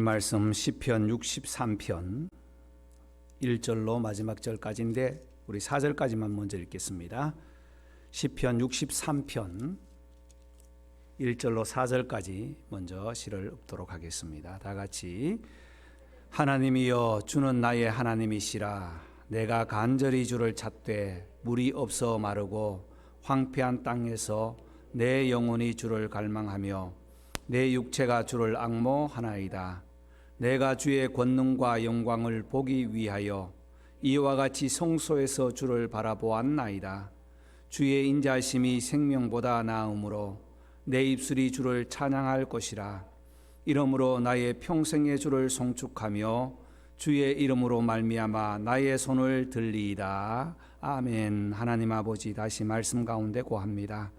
말씀 시편 63편 1절로 마지막 절까지인데 우리 4절까지만 먼저 읽겠습니다. 시편 63편 1절로 4절까지 먼저 시를 읊도록 하겠습니다. 다 같이. 하나님이여, 주는 나의 하나님이시라. 내가 간절히 주를 찾되 물이 없어 마르고 황폐한 땅에서 내 영혼이 주를 갈망하며 내 육체가 주를 앙모하나이다. 내가 주의 권능과 영광을 보기 위하여 이와 같이 성소에서 주를 바라보았나이다. 주의 인자심이 생명보다 나음으로 내 입술이 주를 찬양할 것이라. 이러므로 나의 평생의 주를 송축하며 주의 이름으로 말미암아 나의 손을 들리이다. 아멘. 하나님 아버지, 다시 말씀 가운데 고합니다.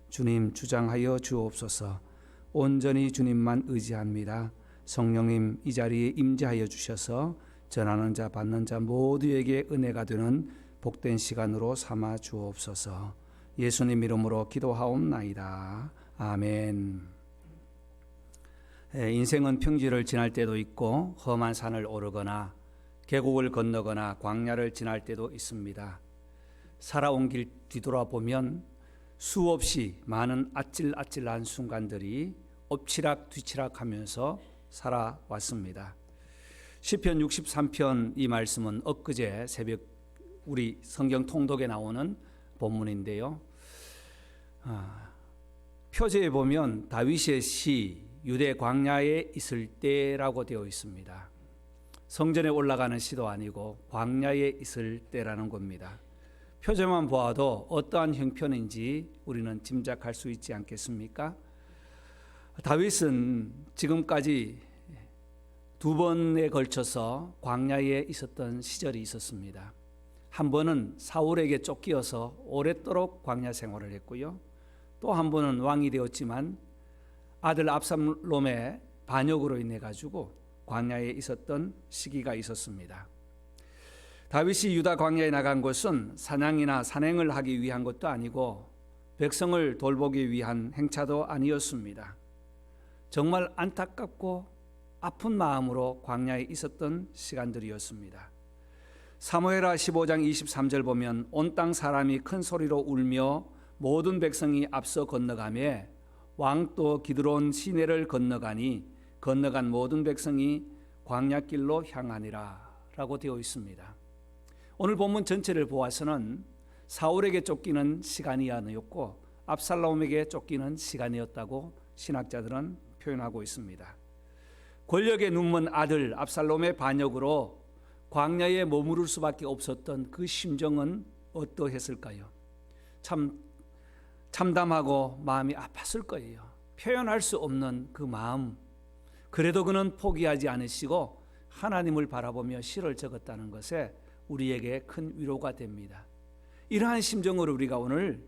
주님, 주장하여 주옵소서. 온전히 주님만 의지합니다. 성령님, 이 자리에 임재하여 주셔서 전하는 자 받는 자 모두에게 은혜가 되는 복된 시간으로 삼아 주옵소서. 예수님 이름으로 기도하옵나이다. 아멘. 인생은 평지를 지날 때도 있고 험한 산을 오르거나 계곡을 건너거나 광야를 지날 때도 있습니다. 살아온 길 뒤돌아보면 수없이 많은 아찔아찔한 순간들이 엎치락 뒤치락 하면서 살아왔습니다. 시편 63편 이 말씀은 엊그제 새벽 우리 성경 통독에 나오는 본문인데요. 표제에 보면 다윗의 시 유대 광야에 있을 때라고 되어 있습니다. 성전에 올라가는 시도 아니고 광야에 있을 때라는 겁니다. 표제만 보아도 어떠한 형편인지 우리는 짐작할 수 있지 않겠습니까? 다윗은 지금까지 두 번에 걸쳐서 광야에 있었던 시절이 있었습니다. 한 번은 사울에게 쫓기어서 오랫도록 광야 생활을 했고요. 또 한 번은 왕이 되었지만 아들 압살롬의 반역으로 인해 가지고 광야에 있었던 시기가 있었습니다. 다윗이 유다 광야에 나간 것은 사냥이나 산행을 하기 위한 것도 아니고 백성을 돌보기 위한 행차도 아니었습니다. 정말 안타깝고 아픈 마음으로 광야에 있었던 시간들이었습니다. 사무엘하 15장 23절 보면 온 땅 사람이 큰 소리로 울며 모든 백성이 앞서 건너가며 왕도 기드론 시내를 건너가니 건너간 모든 백성이 광야길로 향하니라 라고 되어 있습니다. 오늘 본문 전체를 보아서는 사울에게 쫓기는 시간이 아니었고 압살롬에게 쫓기는 시간이었다고 신학자들은 표현하고 있습니다. 권력에 눈먼 아들 압살롬의 반역으로 광야에 머무를 수밖에 없었던 그 심정은 어떠했을까요? 참 참담하고 마음이 아팠을 거예요. 표현할 수 없는 그 마음. 그래도 그는 포기하지 않으시고 하나님을 바라보며 시를 적었다는 것에 우리에게 큰 위로가 됩니다. 이러한 심정으로 우리가 오늘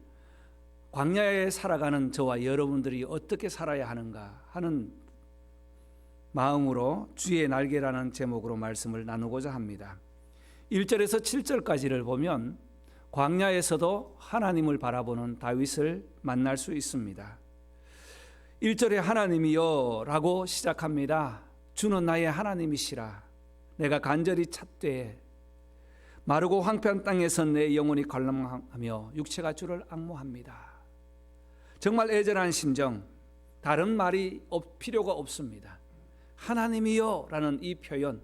광야에 살아가는 저와 여러분들이 어떻게 살아야 하는가 하는 마음으로 주의 날개라는 제목으로 말씀을 나누고자 합니다. 1절에서 7절까지를 보면 광야에서도 하나님을 바라보는 다윗을 만날 수 있습니다. 1절에 하나님이여 라고 시작합니다. 주는 나의 하나님이시라. 내가 간절히 찾되 마르고 황폐한 땅에서 내 영혼이 갈망하며 육체가 주를 앙모합니다. 정말 애절한 심정, 다른 말이 필요가 없습니다. 하나님이여 라는 이 표현,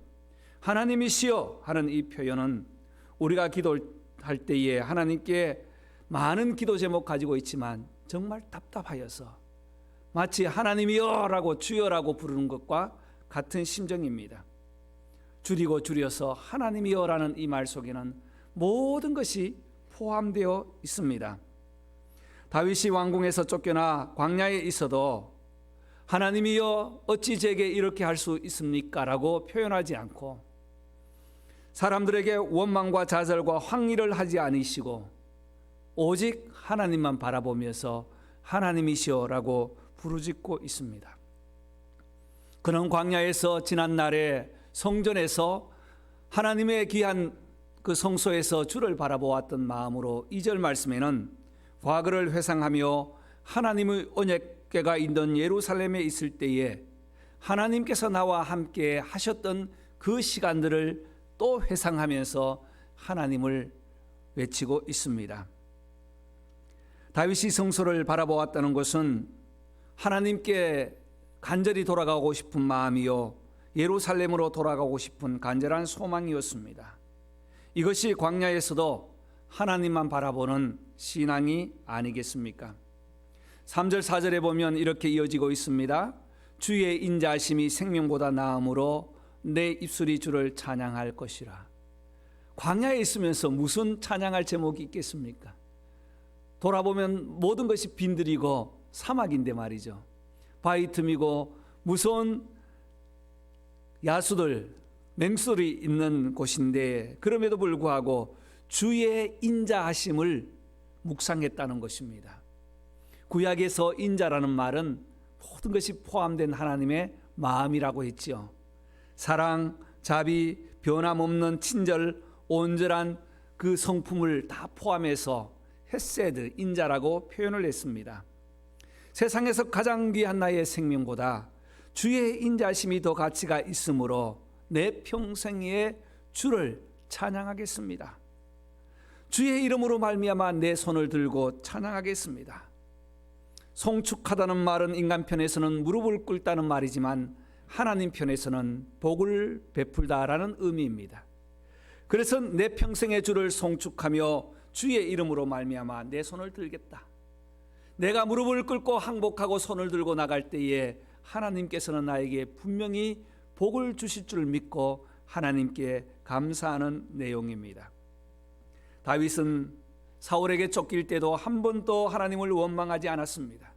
하나님이시여 하는 이 표현은 우리가 기도할 때에 하나님께 많은 기도 제목 가지고 있지만 정말 답답하여서 마치 하나님이여 라고 주여라고 부르는 것과 같은 심정입니다. 줄이고 줄여서 하나님이여 라는 이 말 속에는 모든 것이 포함되어 있습니다. 다윗이 왕궁에서 쫓겨나 광야에 있어도 하나님이여 어찌 제게 이렇게 할 수 있습니까? 라고 표현하지 않고 사람들에게 원망과 좌절과 항의를 하지 않으시고 오직 하나님만 바라보면서 하나님이시여 라고 부르짖고 있습니다. 그는 광야에서 지난 날에 성전에서 하나님의 귀한 그 성소에서 주를 바라보았던 마음으로 2절 말씀에는 과거를 회상하며 하나님의 언약궤가 있는 예루살렘에 있을 때에 하나님께서 나와 함께 하셨던 그 시간들을 또 회상하면서 하나님을 외치고 있습니다. 다윗이 성소를 바라보았다는 것은 하나님께 간절히 돌아가고 싶은 마음이요, 예루살렘으로 돌아가고 싶은 간절한 소망이었습니다. 이것이 광야에서도 하나님만 바라보는 신앙이 아니겠습니까? 3절 4절에 보면 이렇게 이어지고 있습니다. 주의 인자하심이 생명보다 나음으로 내 입술이 주를 찬양할 것이라. 광야에 있으면서 무슨 찬양할 제목이 있겠습니까? 돌아보면 모든 것이 빈들이고 사막인데 말이죠. 바위 틈이고 무서운 야수들, 맹수들이 있는 곳인데 그럼에도 불구하고 주의 인자하심을 묵상했다는 것입니다. 구약에서 인자라는 말은 모든 것이 포함된 하나님의 마음이라고 했지요. 사랑, 자비, 변함없는 친절, 온전한 그 성품을 다 포함해서 헤세드, 인자라고 표현을 했습니다. 세상에서 가장 귀한 나의 생명보다 주의 인자심이 더 가치가 있으므로 내 평생에 주를 찬양하겠습니다. 주의 이름으로 말미암아 내 손을 들고 찬양하겠습니다. 송축하다는 말은 인간 편에서는 무릎을 꿇다는 말이지만 하나님 편에서는 복을 베풀다라는 의미입니다. 그래서 내 평생의 주를 송축하며 주의 이름으로 말미암아 내 손을 들겠다. 내가 무릎을 꿇고 항복하고 손을 들고 나갈 때에 하나님께서는 나에게 분명히 복을 주실 줄 믿고 하나님께 감사하는 내용입니다. 다윗은 사울에게 쫓길 때도 한 번도 하나님을 원망하지 않았습니다.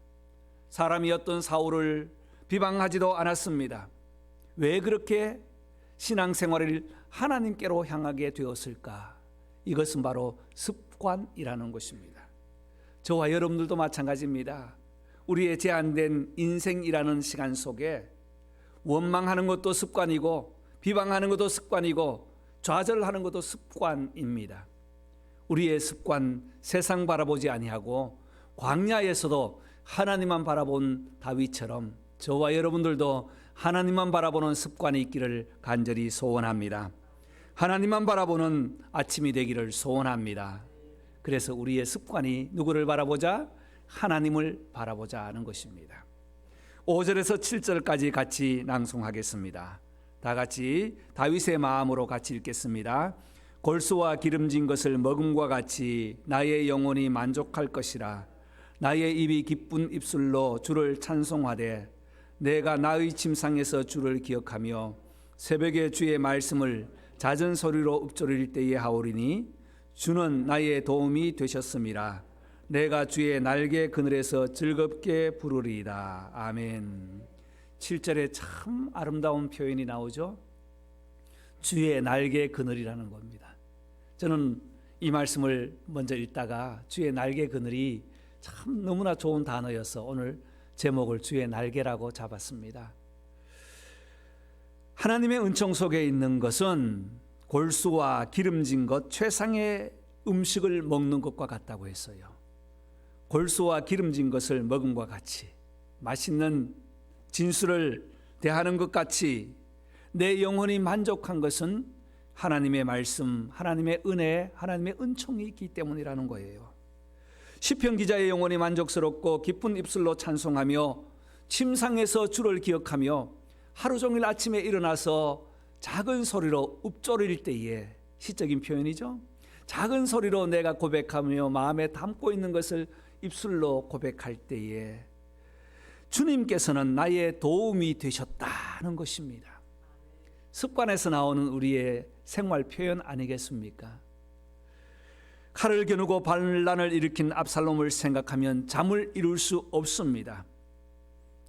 사람이었던 사울을 비방하지도 않았습니다. 왜 그렇게 신앙생활을 하나님께로 향하게 되었을까? 이것은 바로 습관이라는 것입니다. 저와 여러분들도 마찬가지입니다. 우리의 제한된 인생이라는 시간 속에 원망하는 것도 습관이고 비방하는 것도 습관이고 좌절하는 것도 습관입니다. 우리의 습관, 세상 바라보지 아니하고 광야에서도 하나님만 바라본 다윗처럼 저와 여러분들도 하나님만 바라보는 습관이 있기를 간절히 소원합니다. 하나님만 바라보는 아침이 되기를 소원합니다. 그래서 우리의 습관이 누구를 바라보자? 하나님을 바라보자 하는 것입니다. 5절에서 7절까지 같이 낭송하겠습니다. 다 같이 다윗의 마음으로 같이 읽겠습니다. 골수와 기름진 것을 먹음과 같이 나의 영혼이 만족할 것이라. 나의 입이 기쁜 입술로 주를 찬송하되 내가 나의 침상에서 주를 기억하며 새벽에 주의 말씀을 잦은 소리로 읊조릴 때에 하오리니 주는 나의 도움이 되셨음이라. 내가 주의 날개 그늘에서 즐겁게 부르리이다. 아멘. 7절에 참 아름다운 표현이 나오죠. 주의 날개 그늘이라는 겁니다. 저는 이 말씀을 먼저 읽다가 주의 날개 그늘이 참 너무나 좋은 단어여서 오늘 제목을 주의 날개라고 잡았습니다. 하나님의 은총 속에 있는 것은 골수와 기름진 것, 최상의 음식을 먹는 것과 같다고 했어요. 골수와 기름진 것을 먹음과 같이 맛있는 진수를 대하는 것 같이 내 영혼이 만족한 것은 하나님의 말씀, 하나님의 은혜, 하나님의 은총이 있기 때문이라는 거예요. 시편 기자의 영혼이 만족스럽고 기쁜 입술로 찬송하며 침상에서 주를 기억하며 하루 종일 아침에 일어나서 작은 소리로 읊조릴 때에, 시적인 표현이죠. 작은 소리로 내가 고백하며 마음에 담고 있는 것을 입술로 고백할 때에 주님께서는 나의 도움이 되셨다는 것입니다. 습관에서 나오는 우리의 생활 표현 아니겠습니까? 칼을 겨누고 반란을 일으킨 압살롬을 생각하면 잠을 이룰 수 없습니다.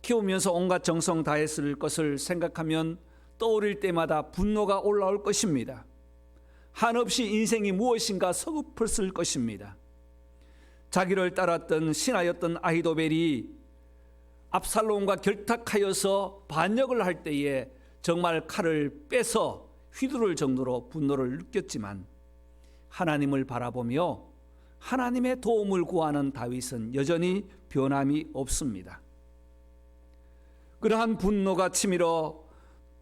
키우면서 온갖 정성 다했을 것을 생각하면 떠오를 때마다 분노가 올라올 것입니다. 한없이 인생이 무엇인가 서글펐을 것입니다. 자기를 따랐던 신하였던 아히도벨이 압살롬과 결탁하여서 반역을 할 때에 정말 칼을 빼서 휘두를 정도로 분노를 느꼈지만 하나님을 바라보며 하나님의 도움을 구하는 다윗은 여전히 변함이 없습니다. 그러한 분노가 치밀어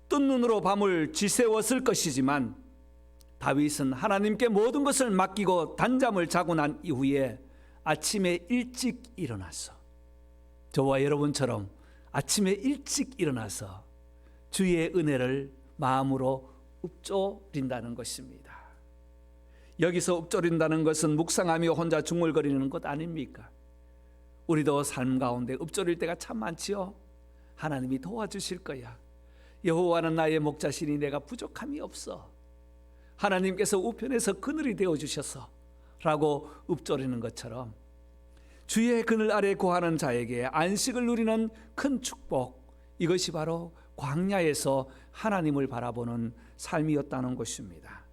뜬 눈으로 밤을 지새웠을 것이지만 다윗은 하나님께 모든 것을 맡기고 단잠을 자고 난 이후에 아침에 일찍 일어나서, 저와 여러분처럼 아침에 일찍 일어나서 주의 은혜를 마음으로 읊조린다는 것입니다. 여기서 읊조린다는 것은 묵상하며 혼자 중얼거리는 것 아닙니까? 우리도 삶 가운데 읊조릴 때가 참 많지요. 하나님이 도와주실 거야. 여호와는 나의 목자시니 내가 부족함이 없어. 하나님께서 우편에서 그늘이 되어주셔서 라고 읊조리는 것처럼 주의 그늘 아래 거하는 자에게 안식을 누리는 큰 축복, 이것이 바로 광야에서 하나님을 바라보는 삶이었다는 것입니다.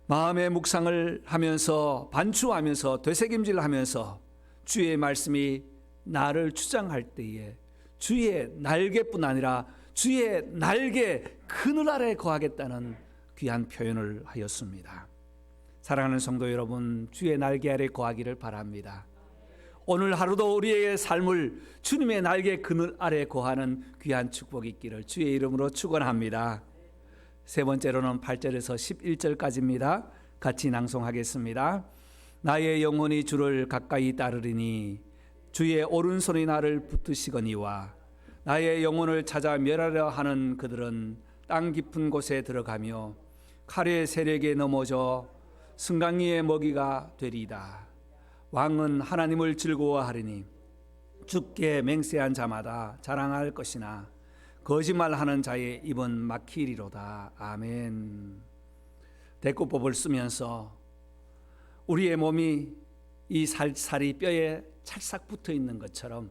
마음의 묵상을 하면서 반추하면서 되새김질하면서 주의 말씀이 나를 주장할 때에 주의 날개뿐 아니라 주의 날개 그늘 아래 거하겠다는 귀한 표현을 하였습니다. 사랑하는 성도 여러분, 주의 날개 아래 거하기를 바랍니다. 오늘 하루도 우리의 삶을 주님의 날개 그늘 아래 거하는 귀한 축복이 있기를 주의 이름으로 축원합니다. 세 번째로는 8절에서 11절까지입니다. 같이 낭송하겠습니다. 나의 영혼이 주를 가까이 따르리니 주의 오른손이 나를 붙드시거니와 나의 영혼을 찾아 멸하려 하는 그들은 땅 깊은 곳에 들어가며 칼의 세력에 넘어져 승강이의 먹이가 되리이다. 왕은 하나님을 즐거워하리니 주께 맹세한 자마다 자랑할 것이나 거짓말하는 자의 입은 막히리로다. 아멘. 대꾸법을 쓰면서 우리의 몸이 이 살이 뼈에 찰싹 붙어 있는 것처럼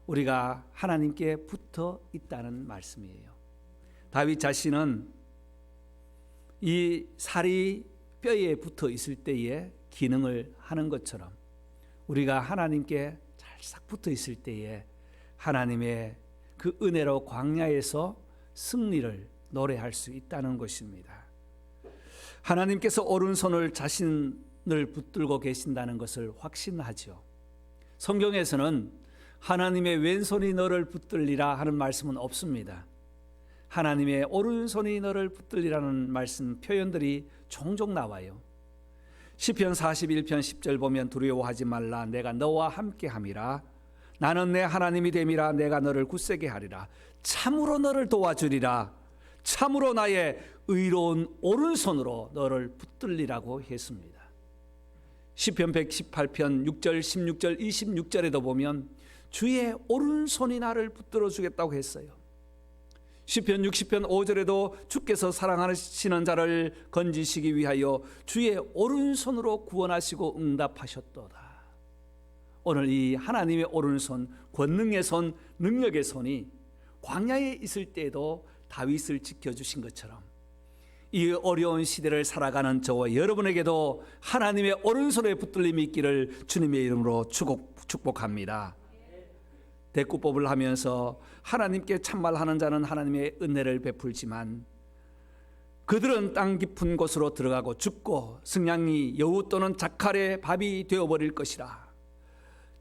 우리가 하나님께 붙어 있다는 말씀이에요. 다윗 자신은 이 살이 뼈에 붙어 있을 때에 기능을 하는 것처럼 우리가 하나님께 찰싹 붙어 있을 때에 하나님의 그 은혜로 광야에서 승리를 노래할 수 있다는 것입니다. 하나님께서 오른손을 자신을 붙들고 계신다는 것을 확신하죠. 성경에서는 하나님의 왼손이 너를 붙들리라 하는 말씀은 없습니다. 하나님의 오른손이 너를 붙들리라는 말씀 표현들이 종종 나와요. 시편 41편 10절 보면 두려워하지 말라 내가 너와 함께함이라 나는 내 하나님이 됨이라 내가 너를 굳세게 하리라 참으로 너를 도와주리라 참으로 나의 의로운 오른손으로 너를 붙들리라고 했습니다. 시편 118편 6절 16절 26절에도 보면 주의 오른손이 나를 붙들어 주겠다고 했어요. 시편 60편 5절에도 주께서 사랑하시는 자를 건지시기 위하여 주의 오른손으로 구원하시고 응답하셨도다. 오늘 이 하나님의 오른손, 권능의 손, 능력의 손이 광야에 있을 때에도 다윗을 지켜주신 것처럼 이 어려운 시대를 살아가는 저와 여러분에게도 하나님의 오른손에 붙들림이 있기를 주님의 이름으로 축복합니다. 대꾸법을 하면서 하나님께 참말하는 자는 하나님의 은혜를 베풀지만 그들은 땅 깊은 곳으로 들어가고 죽고 승냥이 여우 또는 자칼의 밥이 되어버릴 것이라.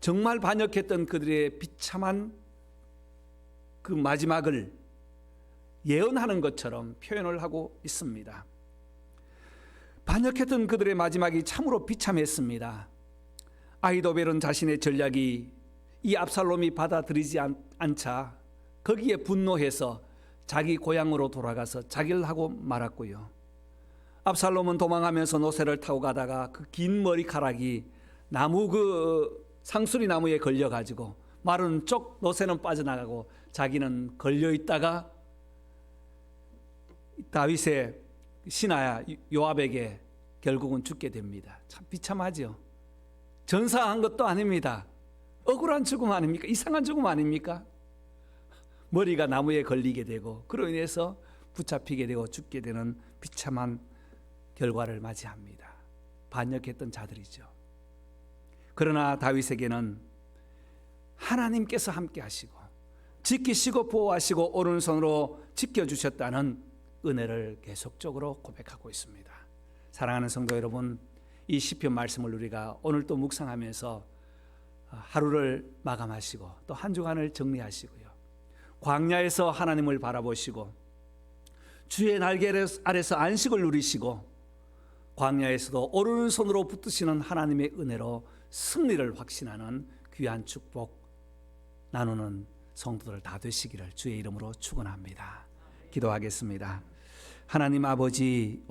정말 반역했던 그들의 비참한 그 마지막을 예언하는 것처럼 표현을 하고 있습니다. 반역했던 그들의 마지막이 참으로 비참했습니다. 아히도벨은 자신의 전략이 이 압살롬이 받아들이지 않자 거기에 분노해서 자기 고향으로 돌아가서 자기를 하고 말았고요. 압살롬은 도망하면서 노새를 타고 가다가 그 긴 머리카락이 나무 그 상수리 나무에 걸려가지고 마른 쪽 노새는 빠져나가고 자기는 걸려있다가 다윗의 신하야 요압에게 결국은 죽게 됩니다. 참 비참하죠. 전사한 것도 아닙니다. 억울한 죽음 아닙니까? 이상한 죽음 아닙니까? 머리가 나무에 걸리게 되고 그로 인해서 붙잡히게 되고 죽게 되는 비참한 결과를 맞이합니다. 반역했던 자들이죠. 그러나 다윗에게는 하나님께서 함께 하시고 지키시고 보호하시고 오른손으로 지켜주셨다는 은혜를 계속적으로 고백하고 있습니다. 사랑하는 성도 여러분, 이 시편 말씀을 우리가 오늘 또 묵상하면서 하루를 마감하시고 또 한 주간을 정리하시고요. 광야에서 하나님을 바라보시고 주의 날개 아래서 안식을 누리시고 광야에서도 오른손으로 붙드시는 하나님의 은혜로 승리를 확신하는 귀한 축복 나누는 성도들 다 되시기를 주의 이름으로 축원합니다. 기도하겠습니다. 하나님 아버지,